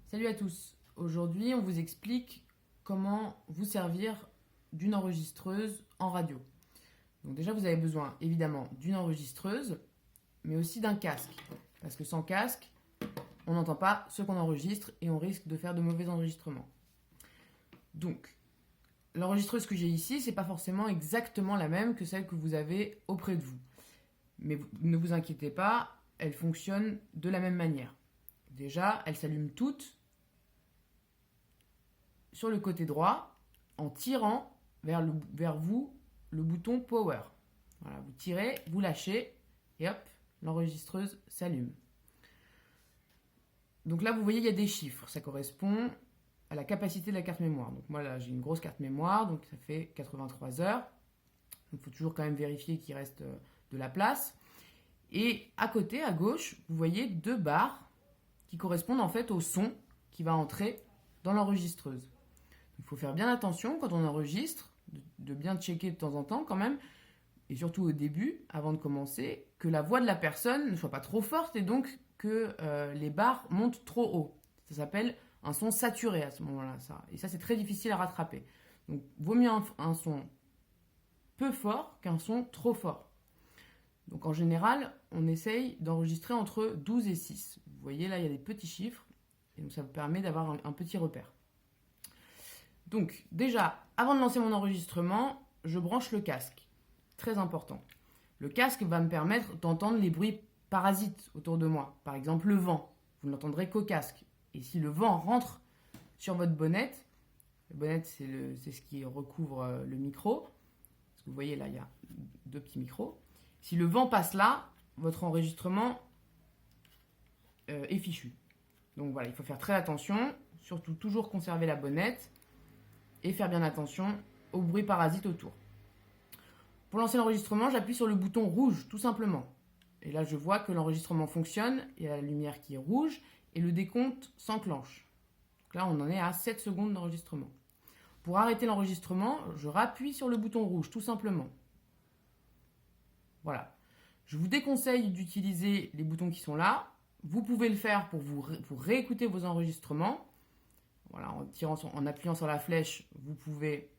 Salut à tous. Aujourd'hui, on vous explique comment vous servir d'une enregistreuse en radio. Donc déjà, vous avez besoin évidemment d'une enregistreuse, mais aussi d'un casque. Parce que sans casque, on n'entend pas ce qu'on enregistre et on risque de faire de mauvais enregistrements. Donc, l'enregistreuse que j'ai ici, c'est pas forcément exactement la même que celle que vous avez auprès de vous. Mais ne vous inquiétez pas, elle fonctionne de la même manière. Déjà, elles s'allument toutes sur le côté droit en tirant vers vous le bouton Power. Voilà, vous tirez, vous lâchez et hop, l'enregistreuse s'allume. Donc là, vous voyez, il y a des chiffres. Ça correspond à la capacité de la carte mémoire. Donc moi, là, j'ai une grosse carte mémoire, donc ça fait 83 heures. Il faut toujours quand même vérifier qu'il reste de la place. Et à côté, à gauche, vous voyez deux barres qui correspondent en fait au son qui va entrer dans l'enregistreuse. Il faut faire bien attention quand on enregistre, de bien checker de temps en temps quand même, et surtout au début, avant de commencer, que la voix de la personne ne soit pas trop forte et donc que les barres montent trop haut. Ça s'appelle un son saturé à ce moment-là. Et ça, c'est très difficile à rattraper. Donc, vaut mieux un son peu fort qu'un son trop fort. Donc, en général, on essaye d'enregistrer entre 12 et 6. Vous voyez, là, il y a des petits chiffres, et donc ça vous permet d'avoir un petit repère. Donc, déjà, avant de lancer mon enregistrement, je branche le casque. Très important. Le casque va me permettre d'entendre les bruits parasites autour de moi. Par exemple, le vent. Vous ne l'entendrez qu'au casque. Et si le vent rentre sur votre bonnette, le bonnette, c'est ce qui recouvre le micro. Parce que vous voyez, là, il y a deux petits micros. Si le vent passe là, votre enregistrement est fichu. Donc voilà, il faut faire très attention. Surtout, toujours conserver la bonnette. Et faire bien attention aux bruits parasites autour. Pour lancer l'enregistrement, j'appuie sur le bouton rouge, tout simplement. Et là, je vois que l'enregistrement fonctionne, il y a la lumière qui est rouge, et le décompte s'enclenche. Donc là, on en est à 7 secondes d'enregistrement. Pour arrêter l'enregistrement, je rappuie sur le bouton rouge, tout simplement. Voilà. Je vous déconseille d'utiliser les boutons qui sont là. Vous pouvez le faire pour réécouter vos enregistrements. Voilà, en appuyant sur la flèche, vous pouvez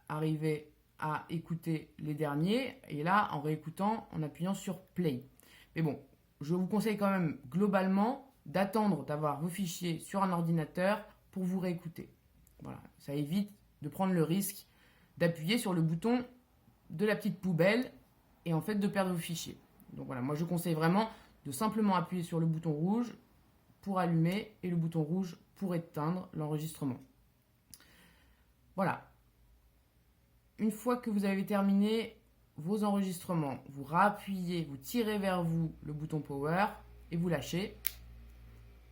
arriver à écouter les derniers. Et là, en réécoutant, en appuyant sur Play. Mais bon, je vous conseille quand même globalement d'attendre d'avoir vos fichiers sur un ordinateur pour vous réécouter. Voilà, ça évite de prendre le risque d'appuyer sur le bouton de la petite poubelle et en fait de perdre vos fichiers. Donc voilà, moi je conseille vraiment de simplement appuyer sur le bouton rouge pour allumer et le bouton rouge pour éteindre l'enregistrement. Voilà. Une fois que vous avez terminé vos enregistrements, vous rappuyez, vous tirez vers vous le bouton Power et vous lâchez.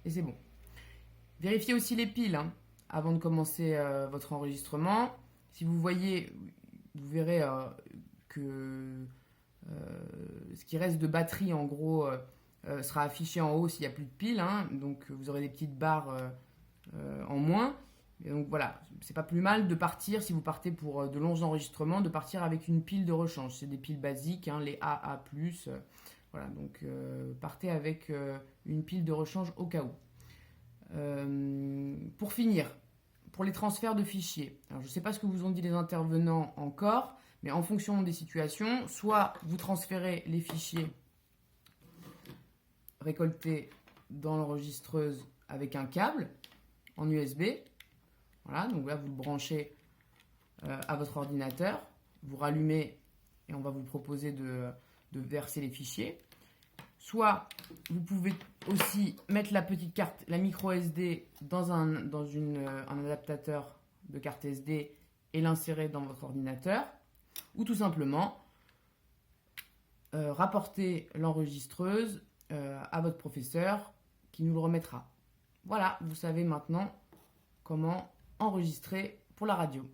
Et c'est bon. Vérifiez aussi les piles avant de commencer votre enregistrement. Si vous voyez, vous verrez que ce qui reste de batterie en gros sera affiché en haut s'il n'y a plus de piles. Donc vous aurez des petites barres en moins. Et donc voilà, c'est pas plus mal de partir, si vous partez pour de longs enregistrements, de partir avec une pile de rechange. C'est des piles basiques, les AA+. Voilà, donc partez avec une pile de rechange au cas où. Pour finir, pour les transferts de fichiers. Alors je ne sais pas ce que vous ont dit les intervenants encore, mais en fonction des situations, soit vous transférez les fichiers récoltés dans l'enregistreuse avec un câble en USB. Voilà, donc là vous le branchez à votre ordinateur, vous rallumez et on va vous proposer de verser les fichiers. Soit vous pouvez aussi mettre la petite carte, la micro SD dans un adaptateur de carte SD et l'insérer dans votre ordinateur. Ou tout simplement rapporter l'enregistreuse à votre professeur qui nous le remettra. Voilà, vous savez maintenant comment enregistrer pour la radio.